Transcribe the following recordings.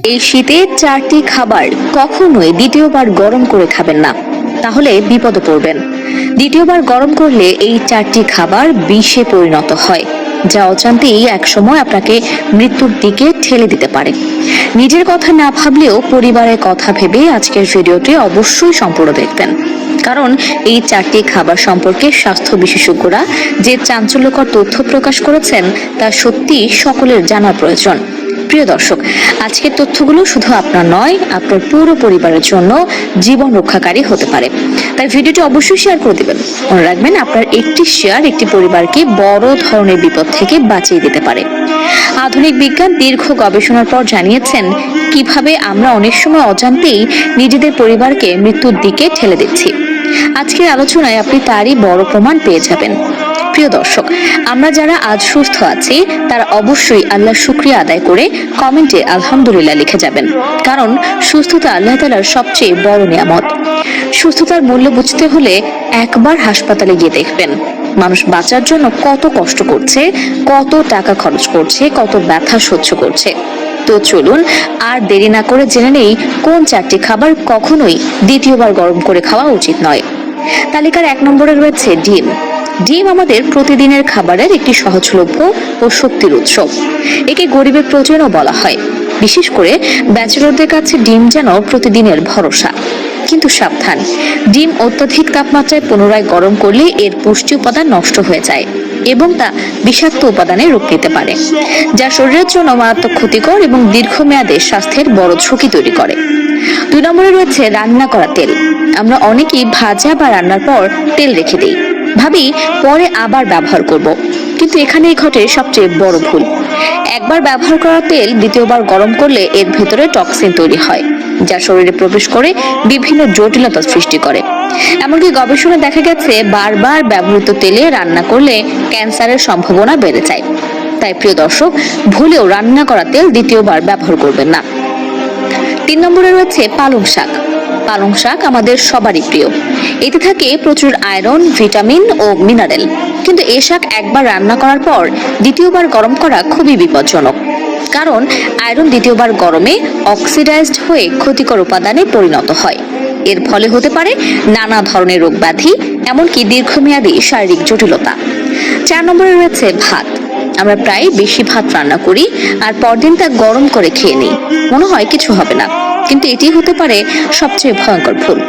এই শীতে 4টি খাবার কখনোই দ্বিতীয়বার গরম করে খাবেন না, তাহলে বিপদে পড়বেন। দ্বিতীয়বার গরম করলে এই 4টি খাবার বিষে পরিণত হয়, যা অজান্তেই একসময় আপনাকে মৃত্যুর দিকে ঠেলে দিতে পারে। নিজের কথা না ভাবলেও পরিবারের কথা ভেবে আজকের ভিডিওটি অবশ্যই সম্পূর্ণ দেখবেন, কারণ এই 4টি খাবার সম্পর্কে স্বাস্থ্য বিশেষজ্ঞরা যে চাঞ্চল্যকর তথ্য প্রকাশ করেছেন তা সত্যি সকলের জানা প্রয়োজন। প্রিয় দর্শক, আজকের তথ্যগুলো শুধু আপনার নয়, আপনার পুরো পরিবারের জন্য জীবন রক্ষাকারী হতে পারে। তাই ভিডিওটি অবশ্যই শেয়ার করে দিবেন। মনে রাখবেন, আপনার একটি শেয়ার একটি পরিবারকে বড় ধরনের বিপদ থেকে বাঁচিয়ে দিতে পারে। আধুনিক বিজ্ঞান দীর্ঘ গবেষণার পর জানিয়েছেন কিভাবে আমরা অনেক সময় অজান্তেই নিজেদের পরিবারকে মৃত্যুর দিকে ঠেলে দিচ্ছি। আজকের আলোচনায় আপনি তারই বড় প্রমাণ পেয়ে যাবেন। প্রিয় দর্শক, আমরা যারা আজ সুস্থ আছি তারা অবশ্যই আল্লাহর শুকরিয়া আদায় করে কমেন্টে আলহামদুলিল্লাহ লিখে যাবেন, কারণ সুস্থতা আল্লাহ তাআলার সবচেয়ে বড় নিয়ামত। সুস্থতার মূল্য বুঝতে হলে একবার হাসপাতালে গিয়ে দেখবেন মানুষ বাঁচার জন্য কত কষ্ট করছে, কত টাকা খরচ করছে, কত ব্যথা সহ্য করছে। তো চলুন আর দেরি না করে জেনে নেই কোন 4টি খাবার কখনোই দ্বিতীয়বার গরম করে খাওয়া উচিত নয়। তালিকার 1 নম্বরে রয়েছে ডিম। ডিম আমাদের প্রতিদিনের খাবারের একটি সহজলভ্য ও শক্তির উৎস। একে গরিবের প্রয়োজনও বলা হয়। বিশেষ করে ব্যাচেলরদের কাছে ডিম যেন প্রতিদিনের ভরসা। কিন্তু সাবধান, ডিম অত্যধিক তাপমাত্রায় পুনরায় গরম করলে এর পুষ্টি উপাদান নষ্ট হয়ে যায় এবং তা বিষাক্ত উপাদানে রূপ নিতে পারে, যা শরীরের জন্য মারাত্মক ক্ষতিকর এবং দীর্ঘমেয়াদে স্বাস্থ্যের বড় ঝুঁকি তৈরি করে। 2 নম্বরে রয়েছে রান্না করা তেল। আমরা অনেকেই ভাজা বা রান্নার পর তেল রেখে দিই, ভাবি পরে আবার ব্যবহার করব, কিন্তু এখানেই ঘটে সবচেয়ে বড় ভুল। একবার ব্যবহার করা তেল দ্বিতীয়বার গরম করলে এর ভেতরে টক্সিন তৈরি হয়, যা শরীরে প্রবেশ করে বিভিন্ন জটিলতা সৃষ্টি করে। এমনকি গবেষণায় দেখা গেছে বারবার ব্যবহৃত তেলে রান্না করলে ক্যান্সারের সম্ভাবনা বেড়ে যায়। তাই প্রিয় দর্শক, ভুলেও রান্না করা তেল দ্বিতীয়বার ব্যবহার করবেন না। 3 নম্বরে রয়েছে পালং শাক। পালং শাক আমাদের সবারই প্রিয়। এতে থাকে প্রচুর আয়রন, ভিটামিন ও মিনারেল। কিন্তু এই শাক একবার রান্না করার পর দ্বিতীয়বার গরম করা খুবই বিপজ্জনক, কারণ আয়রন দ্বিতীয়বার গরমে অক্সিডাইজড হয়ে ক্ষতিকর উপাদানে পরিণত হয়। এর ফলে হতে পারে নানা ধরনের রোগ ব্যাধি, এমনকি দীর্ঘমেয়াদী শারীরিক জটিলতা। 4 নম্বরে রয়েছে ভাত। আমরা প্রায় বেশি ভাত রান্না করি আর পরদিন তা গরম করে খেয়ে নিই, মনে হয় কিছু হবে না, কিন্তু এটি হতে পারে সবচেয়ে ভয়ঙ্কর ভুল।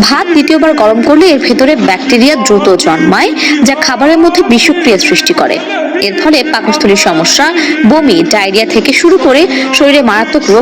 ভাত দ্বিতীয়বার গরম করলে এর ভেতরে ব্যাকটেরিয়া দ্রুত জন্মায়, যা খাবারের মধ্যে বিষক্রিয়া সৃষ্টি করে। এর ফলে পাকস্থলীর সমস্যা, বমি, ডায়রিয়া থেকে শুরু করে শরীরে মারাত্মক রোগ